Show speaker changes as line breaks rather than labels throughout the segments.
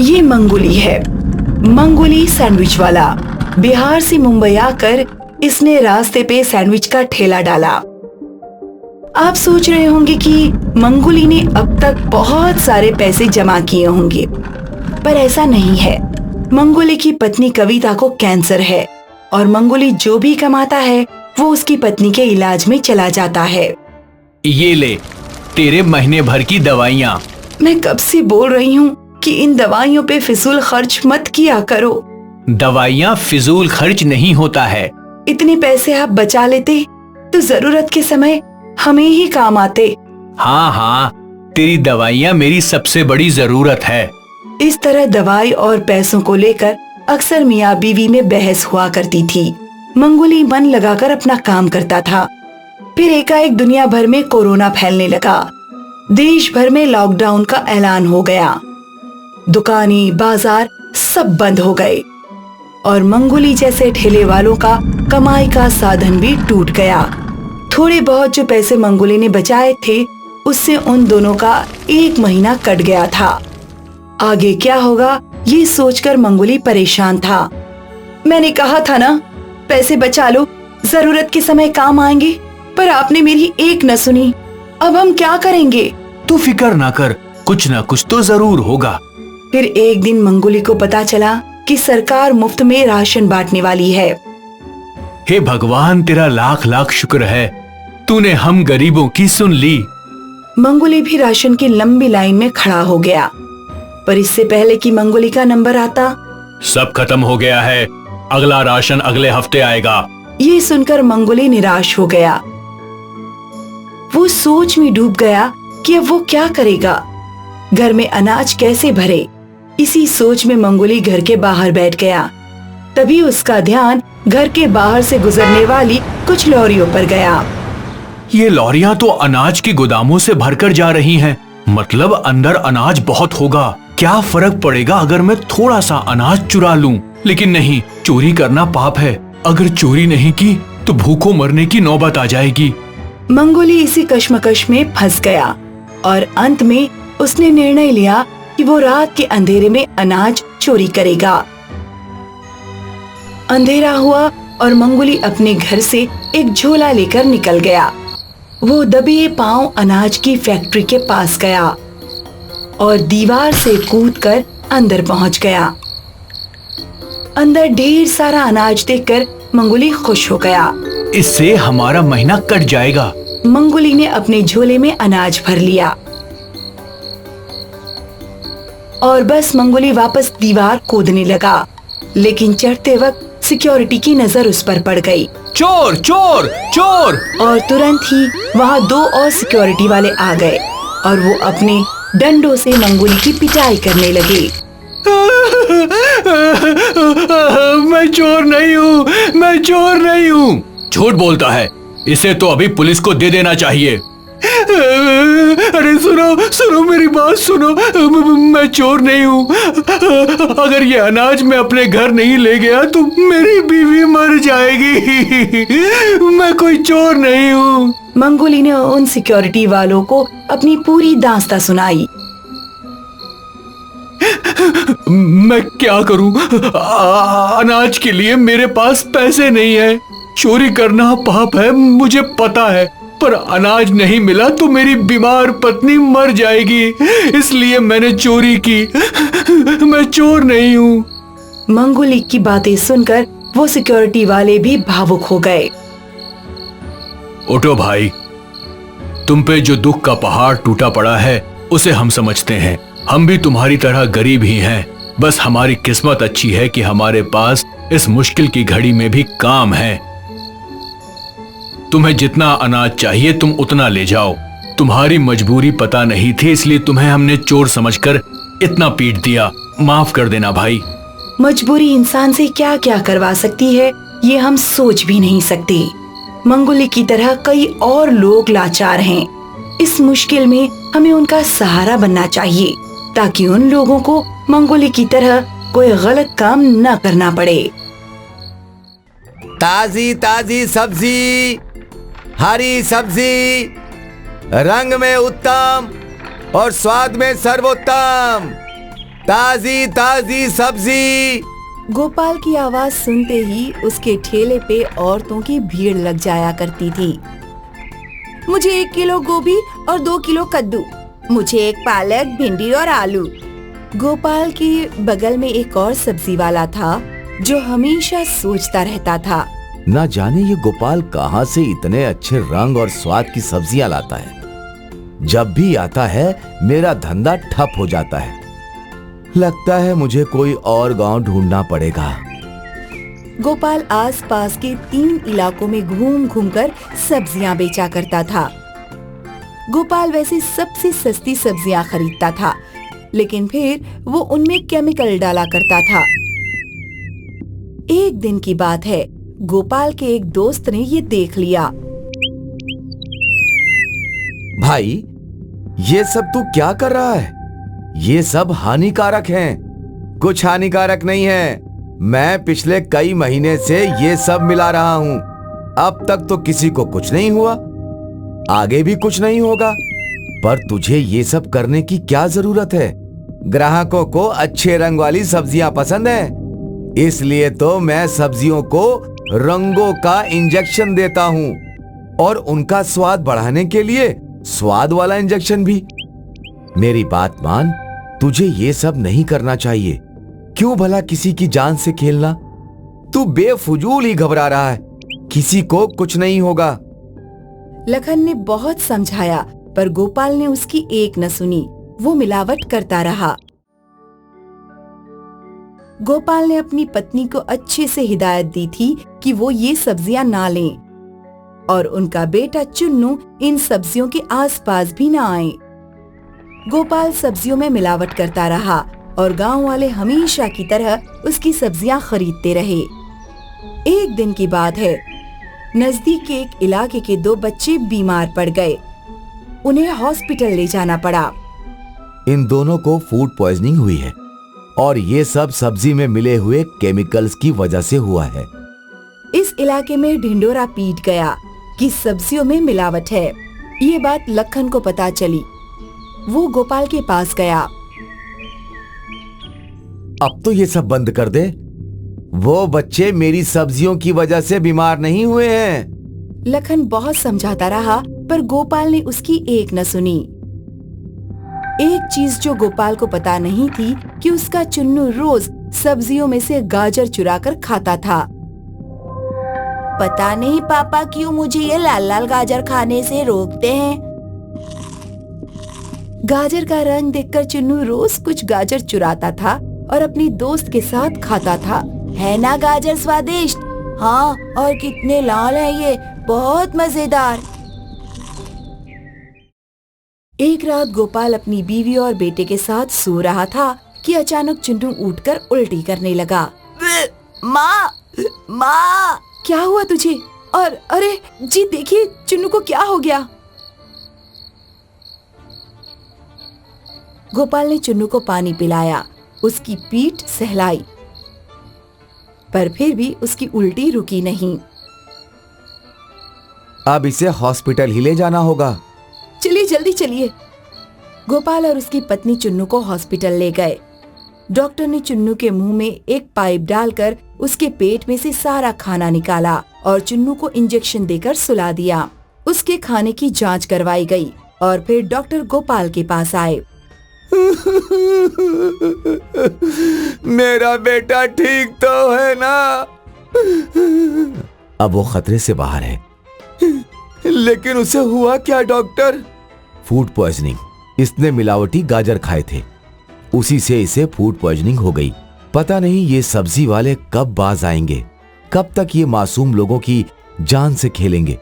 ये मंगोली है, मंगोली सैंडविच वाला। बिहार से मुंबई आकर इसने रास्ते पे सैंडविच का ठेला डाला। आप सोच रहे होंगे कि मंगोली ने अब तक बहुत सारे पैसे जमा किए होंगे, पर ऐसा नहीं है। मंगोली की पत्नी कविता को कैंसर है और मंगोली जो भी कमाता है वो उसकी पत्नी के इलाज में चला जाता है।
ये ले तेरे महीने भर की दवाइयाँ।
मैं कब से बोल रही हूँ कि इन दवाइयों पे फिजूल खर्च मत किया करो।
दवाइयाँ फिजूल खर्च नहीं होता है।
इतने पैसे आप बचा लेते तो जरूरत के समय हमें ही काम आते।
हाँ हाँ, तेरी दवाइयाँ मेरी सबसे बड़ी जरूरत है।
इस तरह दवाई और पैसों को लेकर अक्सर मियाँ बीवी में बहस हुआ करती थी। मंगोली मन लगाकर अपना काम करता था। फिर एकाएक दुनिया भर में कोरोना फैलने लगा। देश भर में लॉकडाउन का ऐलान हो गया। दुकानें, बाजार सब बंद हो गए और मंगोली जैसे ठेले वालों का कमाई का साधन भी टूट गया। थोड़े बहुत जो पैसे मंगोली ने बचाए थे उससे उन दोनों का 1 महीना कट गया था। आगे क्या होगा ये सोचकर मंगोली परेशान था। मैंने कहा था ना, पैसे बचा लो, जरूरत के समय काम आएंगे, पर आपने मेरी एक न सुनी। अब हम क्या करेंगे?
तू फिक्र ना कर, कुछ ना कुछ तो जरूर होगा।
फिर एक दिन मंगोली को पता चला कि सरकार मुफ्त में राशन बांटने वाली है।
हे भगवान, तेरा लाख लाख शुक्र है, तूने हम गरीबों की सुन ली।
मंगोली भी राशन की लंबी लाइन में खड़ा हो गया, पर इससे पहले कि मंगोली का नंबर आता,
सब खत्म हो गया है, अगला राशन अगले हफ्ते आएगा।
ये सुनकर मंगोली निराश हो गया। वो सोच में डूब गया कि अब वो क्या करेगा, घर में अनाज कैसे भरे। इसी सोच में मंगोली घर के बाहर बैठ गया। तभी उसका ध्यान घर के बाहर से गुजरने वाली कुछ लॉरियों पर गया।
ये लॉरियां तो अनाज के गोदामों से भरकर जा रही हैं, मतलब अंदर अनाज बहुत होगा। क्या फर्क पड़ेगा अगर मैं थोड़ा सा अनाज चुरा लूं? लेकिन नहीं, चोरी करना पाप है। अगर चोरी नहीं की तो भूखों मरने की नौबत आ जाएगी।
मंगोली इसी कश्मकश में फंस गया और अंत में उसने निर्णय लिया कि वो रात के अंधेरे में अनाज चोरी करेगा। अंधेरा हुआ और मंगोली अपने घर से एक झोला लेकर निकल गया। वो दबे पांव अनाज की फैक्ट्री के पास गया और दीवार से कूदकर अंदर पहुंच गया। अंदर ढेर सारा अनाज देखकर मंगोली खुश हो गया।
इससे हमारा महीना कट जाएगा।
मंगोली ने अपने झोले में अनाज भर लिया और बस मंगोली वापस दीवार कूदने लगा, लेकिन चढ़ते वक्त सिक्योरिटी की नजर उस पर पड़ गई।
चोर चोर चोर!
और तुरंत ही वहाँ 2 और सिक्योरिटी वाले आ गए और वो अपने डंडों से मंगोली की पिटाई करने लगे।
मैं चोर नहीं हूँ, मैं चोर नहीं हूँ। झूठ बोलता है, इसे तो अभी पुलिस को दे देना चाहिए। अरे सुनो सुनो, मेरी बात सुनो, मैं चोर नहीं हूँ। अगर ये अनाज मैं अपने घर नहीं ले गया तो मेरी बीवी मर जाएगी। मैं कोई चोर नहीं हूँ।
मंगोली ने उन सिक्योरिटी वालों को अपनी पूरी दास्तां सुनाई।
मैं क्या करूं? अनाज के लिए मेरे पास पैसे नहीं है। चोरी करना पाप है, मुझे पता है, पर अनाज नहीं मिला तो मेरी बीमार पत्नी मर जाएगी, इसलिए मैंने चोरी की। मैं चोर नहीं हूँ।
मंगोली की बातें सुनकर वो सिक्योरिटी वाले भी भावुक हो गए।
उठो भाई, तुम पे जो दुख का पहाड़ टूटा पड़ा है उसे हम समझते हैं। हम भी तुम्हारी तरह गरीब ही हैं, बस हमारी किस्मत अच्छी है कि हमारे पास इस मुश्किल की घड़ी में भी काम है। तुम्हें जितना अनाज चाहिए तुम उतना ले जाओ। तुम्हारी मजबूरी पता नहीं थी, इसलिए तुम्हें हमने चोर समझकर इतना पीट दिया। माफ कर देना भाई।
मजबूरी इंसान से क्या क्या करवा सकती है ये हम सोच भी नहीं सकते। मंगोली की तरह कई और लोग लाचार हैं। इस मुश्किल में हमें उनका सहारा बनना चाहिए ताकि उन लोगों को मंगोली की तरह कोई गलत काम न करना पड़े।
ताजी ताजी सब्जी, हरी सब्जी, रंग में उत्तम और स्वाद में सर्वोत्तम। ताजी ताजी सब्जी।
गोपाल की आवाज सुनते ही उसके ठेले पे औरतों की भीड़ लग जाया करती थी। मुझे 1 किलो गोभी और 2 किलो कद्दू, मुझे 1 पालक, भिंडी और आलू। गोपाल के बगल में एक और सब्जी वाला था जो हमेशा सोचता रहता था,
ना जाने ये गोपाल कहाँ से इतने अच्छे रंग और स्वाद की सब्जियां लाता है। जब भी आता है मेरा धंधा ठप हो जाता है। लगता है मुझे कोई और गांव ढूंढना पड़ेगा।
गोपाल आसपास के 3 इलाकों में घूम घूम कर सब्जियां बेचा करता था। गोपाल वैसे सबसे सस्ती सब्जियां खरीदता था, लेकिन फिर वो उनमें केमिकल डाला करता था। एक दिन की बात है, गोपाल के एक दोस्त ने ये देख लिया।
भाई, ये सब तू क्या कर रहा है? ये सब हानिकारक हैं। कुछ हानिकारक नहीं है। मैं पिछले कई महीने से ये सब मिला रहा हूँ। अब तक तो किसी को कुछ नहीं हुआ, आगे भी कुछ नहीं होगा। पर तुझे ये सब करने की क्या जरूरत है? ग्राहकों को अच्छे रंग वाली सब्जियां पसंद है, इसलिए तो मैं सब्जियों को रंगों का इंजेक्शन देता हूँ और उनका स्वाद बढ़ाने के लिए स्वाद वाला इंजेक्शन भी। मेरी बात मान, तुझे ये सब नहीं करना चाहिए। क्यों भला किसी की जान से खेलना? तू बेफुजूल ही घबरा रहा है। किसी को कुछ नहीं होगा।
लखन ने बहुत समझाया, पर गोपाल ने उसकी एक न सुनी। वो मिलावट करता रहा। गोपाल ने अपनी पत्नी को अच्छे से हिदायत दी थी कि वो ये सब्जियां ना लें और उनका बेटा चुन्नू इन सब्जियों के आसपास भी ना आए। गोपाल सब्जियों में मिलावट करता रहा और गांव वाले हमेशा की तरह उसकी सब्जियां खरीदते रहे। एक दिन की बात है, नजदीक के एक इलाके के 2 बच्चे बीमार पड़ गए। उन्हें हॉस्पिटल ले जाना पड़ा।
इन दोनों को फूड पॉइजनिंग हुई है और ये सब सब्जी में मिले हुए केमिकल्स की वजह से हुआ है।
इस इलाके में ढिंडोरा पीट गया कि सब्जियों में मिलावट है। ये बात लखन को पता चली। वो गोपाल के पास गया।
अब तो ये सब बंद कर दे। वो बच्चे मेरी सब्जियों की वजह से बीमार नहीं हुए हैं।
लखन बहुत समझाता रहा, पर गोपाल ने उसकी एक न सुनी। एक चीज जो गोपाल को पता नहीं थी कि उसका चुन्नू रोज सब्जियों में से गाजर चुराकर खाता था। पता नहीं पापा क्यों मुझे ये लाल लाल गाजर खाने से रोकते हैं। गाजर का रंग देखकर चुन्नू रोज कुछ गाजर चुराता था और अपनी दोस्त के साथ खाता था। है ना गाजर स्वादिष्ट? हाँ, और कितने लाल है ये, बहुत मजेदार। एक रात गोपाल अपनी बीवी और बेटे के साथ सो रहा था कि अचानक चुन्नू उठकर उल्टी करने लगा। माँ, माँ, क्या हुआ तुझे? और अरे जी देखिए, चुन्नू को क्या हो गया? गोपाल ने चुन्नू को पानी पिलाया, उसकी पीठ सहलाई, पर फिर भी उसकी उल्टी रुकी नहीं।
अब इसे हॉस्पिटल ही ले जाना होगा।
चलिए जल्दी चलिए। गोपाल और उसकी पत्नी चुन्नू को हॉस्पिटल ले गए। डॉक्टर ने चुन्नू के मुंह में एक पाइप डालकर उसके पेट में से सारा खाना निकाला और चुन्नू को इंजेक्शन देकर सुला दिया। उसके खाने की जांच करवाई गई और फिर डॉक्टर गोपाल के पास आए।
मेरा बेटा ठीक तो है ना? अब वो खतरे से बाहर है। लेकिन उसे हुआ क्या डॉक्टर? Food poisoning. इसने मिलावटी गाजर खाए थे, उसी से इसे फूड पॉइजनिंग हो गई। पता नहीं ये सब्जी वाले कब बाज आएंगे, कब तक ये मासूम लोगों की जान से खेलेंगे।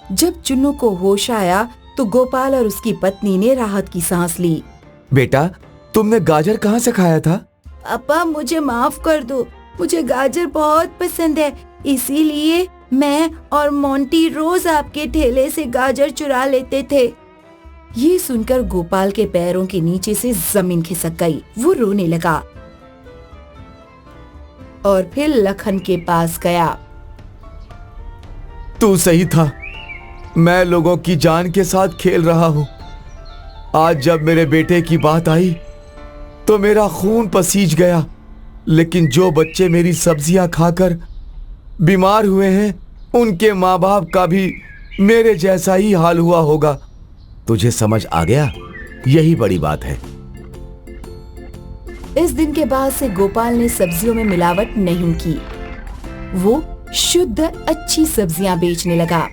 जब चुन्नू को होश आया तो गोपाल और उसकी पत्नी ने राहत की सांस ली।
बेटा, तुमने गाजर कहाँ से खाया था?
पापा, मुझे माफ कर दो। मुझे गाजर बहुत पसंद है, इसीलिए मैं और मोंटी रोज आपके ठेले से गाजर चुरा लेते थे। ये सुनकर गोपाल के पैरों के नीचे से जमीन खिसक गई। वो रोने लगा और फिर लखन के पास गया।
तू सही था, मैं लोगों की जान के साथ खेल रहा हूँ। आज जब मेरे बेटे की बात आई तो मेरा खून पसीज गया, लेकिन जो बच्चे मेरी सब्जियां खाकर बीमार हुए हैं, उनके माँ बाप का भी मेरे जैसा ही हाल हुआ होगा। तुझे समझ आ गया? यही बड़ी बात है।
इस दिन के बाद से गोपाल ने सब्जियों में मिलावट नहीं की। वो शुद्ध अच्छी सब्जियां बेचने लगा।